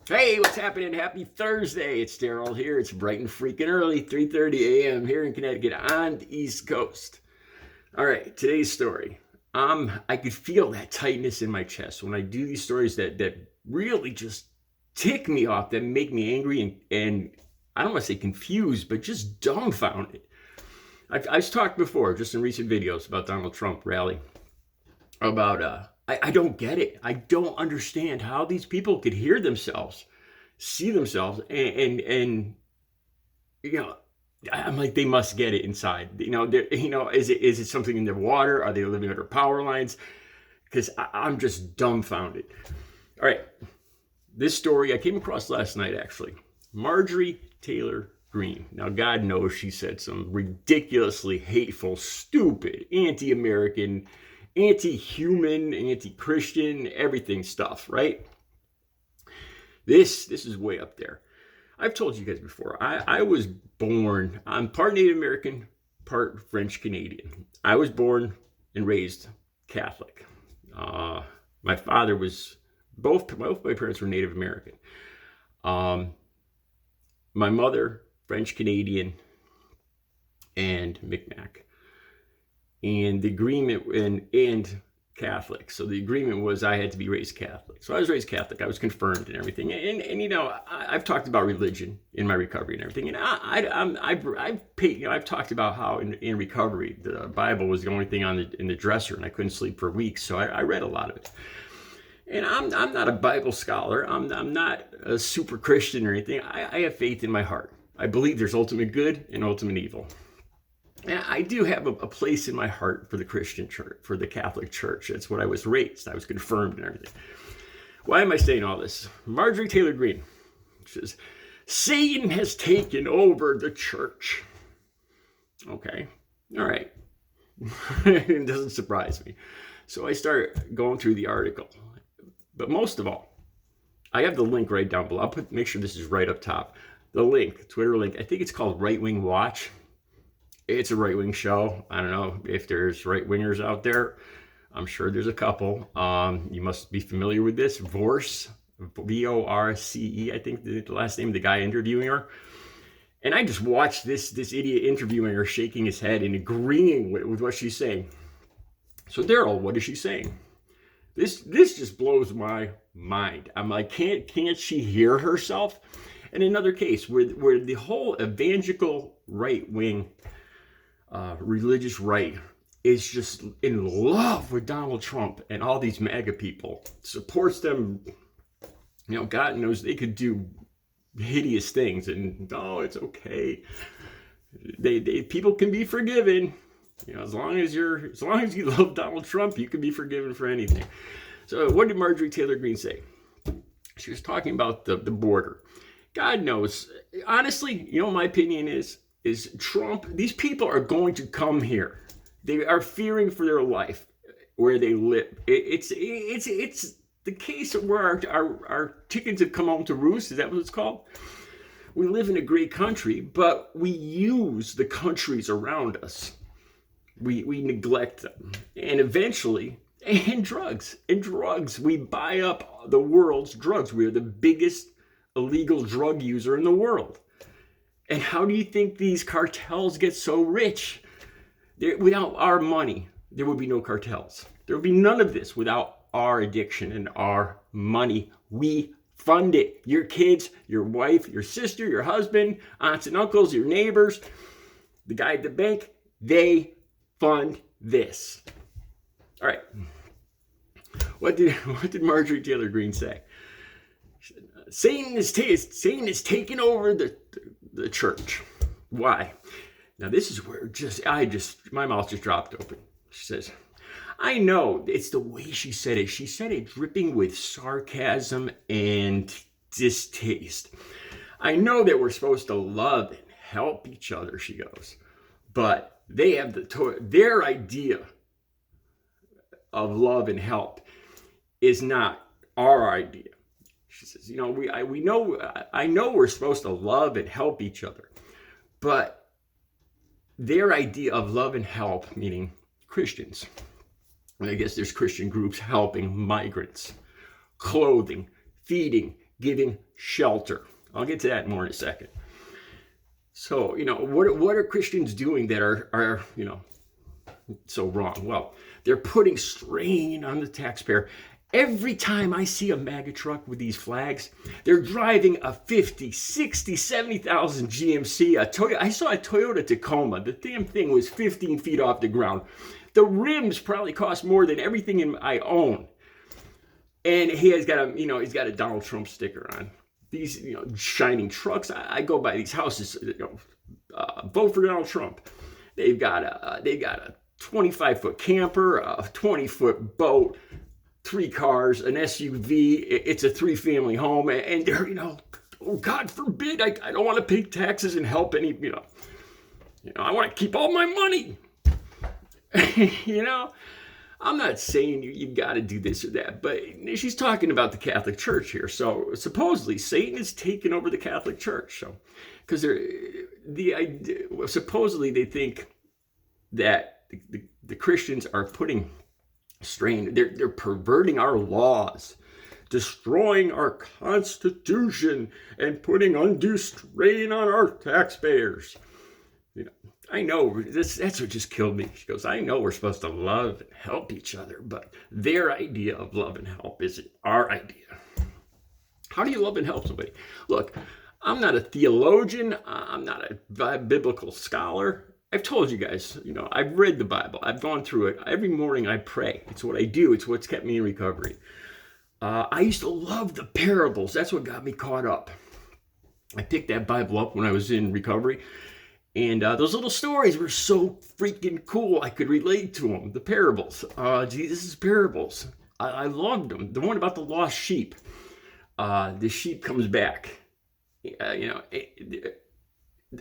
Hey, what's happening? Happy Thursday. It's Daryl here. It's bright and freaking early, 3:30 a.m. here in Connecticut on the East Coast. All right, today's story. I could feel that tightness in my chest when I do these stories that really just tick me off, that make me angry and I don't want to say confused, but just dumbfounded. I've talked before, just in recent videos, about Donald Trump rally, about I don't get it. I don't understand how these people could hear themselves, see themselves, and I'm like, they must get it inside. Is it something in their water? Are they living under power lines? Because I'm just dumbfounded. All right, this story I came across last night, actually. Marjorie Taylor Greene. Now, God knows she said some ridiculously hateful, stupid, anti-American, anti-human, anti-Christian, everything stuff, right? This is way up there. I've told you guys before, I was born, I'm part Native American, part French Canadian. I was born and raised Catholic. My father was, both my parents were Native American. My mother, French Canadian, and Micmac. And the agreement, and Catholic. So the agreement was I had to be raised Catholic. So I was raised Catholic. I was confirmed and everything. And I've talked about religion in my recovery and everything. And I've talked about how in recovery the Bible was the only thing in the dresser, and I couldn't sleep for weeks. So I read a lot of it. And I'm not a Bible scholar. I'm not a super Christian or anything. I have faith in my heart. I believe there's ultimate good and ultimate evil. And I do have a place in my heart for the Christian church, for the Catholic Church. That's what I was raised. I was confirmed and everything. Why am I saying all this? Marjorie Taylor Greene says, Satan has taken over the church. Okay, all right. It doesn't surprise me. So I start going through the article. But most of all, I have the link right down below. Make sure this is right up top. The link, Twitter link, I think it's called Right Wing Watch. It's a right-wing show. I don't know if there's right-wingers out there. I'm sure there's a couple. You must be familiar with this. Vorce, V-O-R-C-E, I think the last name of the guy interviewing her. And I just watched this idiot interviewing her, shaking his head and agreeing with what she's saying. So Daryl, what is she saying? This just blows my mind. I'm like, can't she hear herself? And another case where the whole evangelical right-wing religious right is just in love with Donald Trump and all these MAGA people, supports them. God knows they could do hideous things, and it's okay. They people can be forgiven. As long as you love Donald Trump, you can be forgiven for anything. So what did Marjorie Taylor Greene say? She was talking about the border. God knows. Honestly, my opinion is Trump, these people are going to come here. They are fearing for their life where they live. It's the case where our chickens have come home to roost. Is that what it's called? We live in a great country, but we use the countries around us. We neglect them. And eventually, and drugs. We buy up the world's drugs. We are the biggest illegal drug user in the world. And how do you think these cartels get so rich? Without our money, there would be no cartels. There would be none of this without our addiction and our money. We fund it. Your kids, your wife, your sister, your husband, aunts and uncles, your neighbors, the guy at the bank, they fund this. All right. What did Marjorie Taylor Greene say? Satan is taking over the church. Why? Now this is where my mouth just dropped open. She says, I know, it's the way she said it. She said it dripping with sarcasm and distaste. I know that we're supposed to love and help each other, she goes, but they have their idea of love and help is not our idea. She says, I know we're supposed to love and help each other, but their idea of love and help, meaning Christians, I guess there's Christian groups helping migrants, clothing, feeding, giving shelter. I'll get to that more in a second. So, what are Christians doing that are so wrong? Well, they're putting strain on the taxpayer. Every time I see a MAGA truck with these flags, they're driving a 50, 60, 70,000 GMC. I saw a Toyota Tacoma. The damn thing was 15 feet off the ground. The rims probably cost more than everything I own. And he's got a Donald Trump sticker on. These, shining trucks. I go by these houses, vote for Donald Trump. They've got a 25-foot camper, a 20-foot boat, 3 cars, an SUV. It's a 3-family home, and they're, oh, God forbid, I don't want to pay taxes and help any, I want to keep all my money. I'm not saying you got to do this or that, but she's talking about the Catholic Church here. So supposedly Satan is taking over the Catholic Church. So, because supposedly they think that the Christians are putting strain. They're perverting our laws, destroying our Constitution, and putting undue strain on our taxpayers. I know, that's what just killed me. She goes, I know we're supposed to love and help each other, but their idea of love and help isn't our idea. How do you love and help somebody? Look, I'm not a theologian. I'm not a biblical scholar. I've told you guys, I've read the Bible. I've gone through it. Every morning I pray. It's what I do. It's what's kept me in recovery. I used to love the parables. That's what got me caught up. I picked that Bible up when I was in recovery. And those little stories were so freaking cool. I could relate to them. The parables, Jesus' parables. I loved them. The one about the lost sheep. The sheep comes back.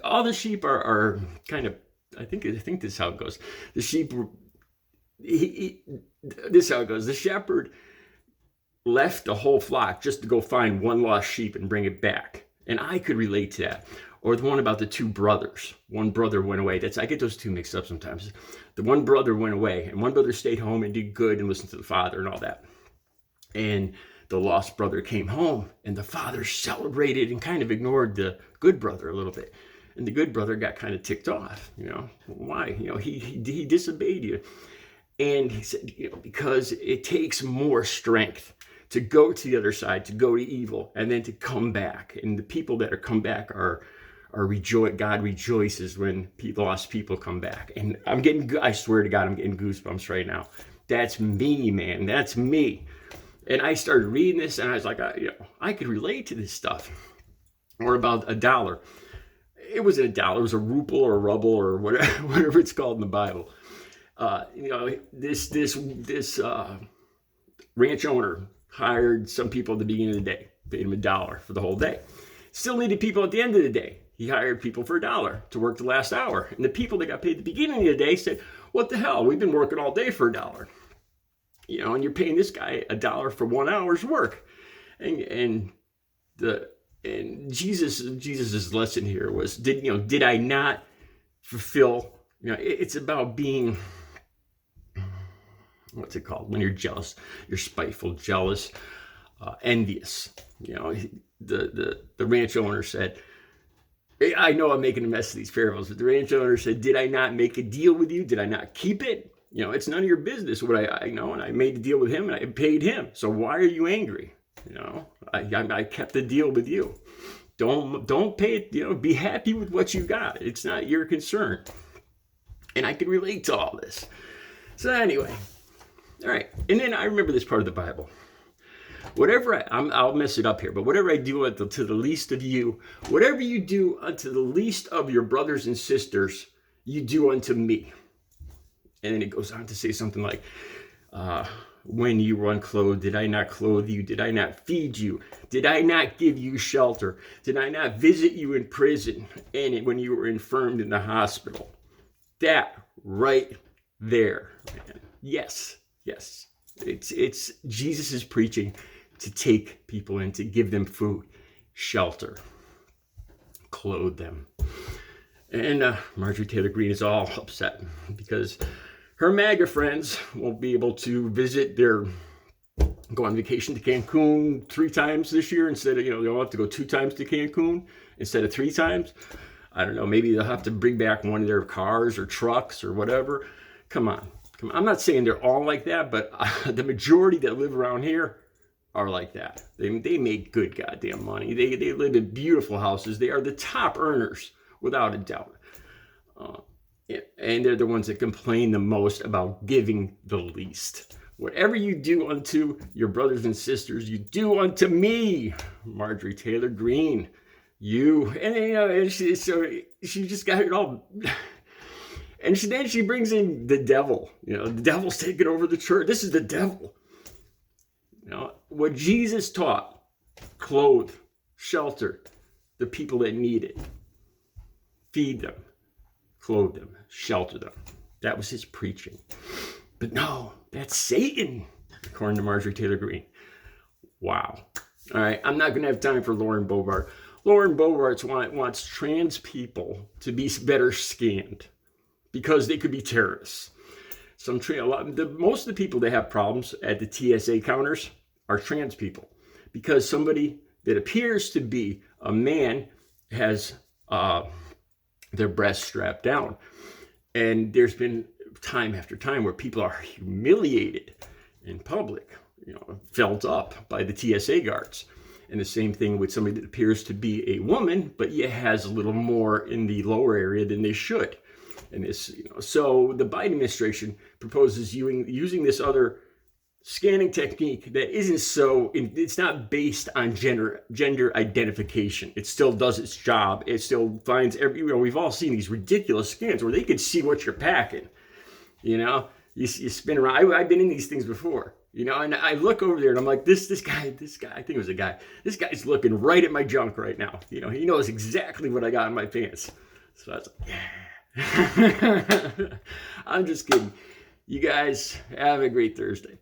All the sheep are kind of. I think this is how it goes. The sheep. This is how it goes. The shepherd left the whole flock just to go find one lost sheep and bring it back. And I could relate to that. Or the one about the 2 brothers. One brother went away. I get those 2 mixed up sometimes. The one brother went away, and one brother stayed home and did good and listened to the father and all that. And the lost brother came home, and the father celebrated and kind of ignored the good brother a little bit. And the good brother got kind of ticked off. Why? He disobeyed you. And he said, because it takes more strength to go to the other side, to go to evil, and then to come back. And the people that are come back are God rejoices when lost people come back. And I swear to God, I'm getting goosebumps right now. That's me, man. That's me. And I started reading this, and I was like, I could relate to this stuff. Or about $1. It wasn't $1. It was a ruble or a ruble or whatever it's called in the Bible. This ranch owner hired some people at the beginning of the day, paid him $1 for the whole day. Still needed people at the end of the day. He hired people for $1 to work the last hour. And the people that got paid at the beginning of the day said, what the hell? We've been working all day for $1. And you're paying this guy $1 for 1 hour's work. And Jesus' lesson here was, did I not fulfill, it's about being, what's it called? When you're jealous, you're spiteful, jealous, envious. The ranch owner said, I know I'm making a mess of these parables, but the ranch owner said, did I not make a deal with you? Did I not keep it? It's none of your business what I know, and I made the deal with him and I paid him. So why are you angry? I kept the deal with you. Don't pay it, be happy with what you got. It's not your concern. And I can relate to all this. So anyway, all right. And then I remember this part of the Bible. Whatever I'll mess it up here, but whatever I do to the least of you, whatever you do unto the least of your brothers and sisters, you do unto me. And then it goes on to say something like, when you were unclothed, did I not clothe you? Did I not feed you? Did I not give you shelter? Did I not visit you in prison? And when you were infirmed in the hospital? That right there, man. Yes. It's Jesus is preaching to take people in, to give them food, shelter, clothe them. And Marjorie Taylor Greene is all upset because her MAGA friends won't be able to visit their go on vacation to Cancun 3 times this year instead of, they'll have to go 2 times to Cancun instead of 3 times. I don't know, maybe they'll have to bring back one of their cars or trucks or whatever. Come on. I'm not saying they're all like that, but the majority that live around here are like that. They make good goddamn money. They live in beautiful houses. They are the top earners, without a doubt. And they're the ones that complain the most about giving the least. Whatever you do unto your brothers and sisters, you do unto me. Marjorie Taylor Greene. And she just got it all. And then she brings in the devil. The devil's taking over the church. This is the devil. What Jesus taught: clothe, shelter the people that need it, feed them, clothe them, shelter them. That was his preaching. But no, that's Satan, according to Marjorie Taylor Greene. Wow. All right, I'm not going to have time for Lauren Boebert. Lauren Boebert wants trans people to be better scanned because they could be terrorists. Most of the people that have problems at the TSA counters are trans people, because somebody that appears to be a man has their breasts strapped down. And there's been time after time where people are humiliated in public, felt up by the TSA guards. And the same thing with somebody that appears to be a woman, but yet has a little more in the lower area than they should. And this, so the Biden administration proposes using this other scanning technique that it's not based on gender identification. It still does its job. It still finds we've all seen these ridiculous scans where they can see what you're packing. You spin around. I've been in these things before, and I look over there and I'm like, this guy, I think it was a guy. This guy's looking right at my junk right now. He knows exactly what I got in my pants. So I was like, yeah. I'm just kidding. You guys have a great Thursday.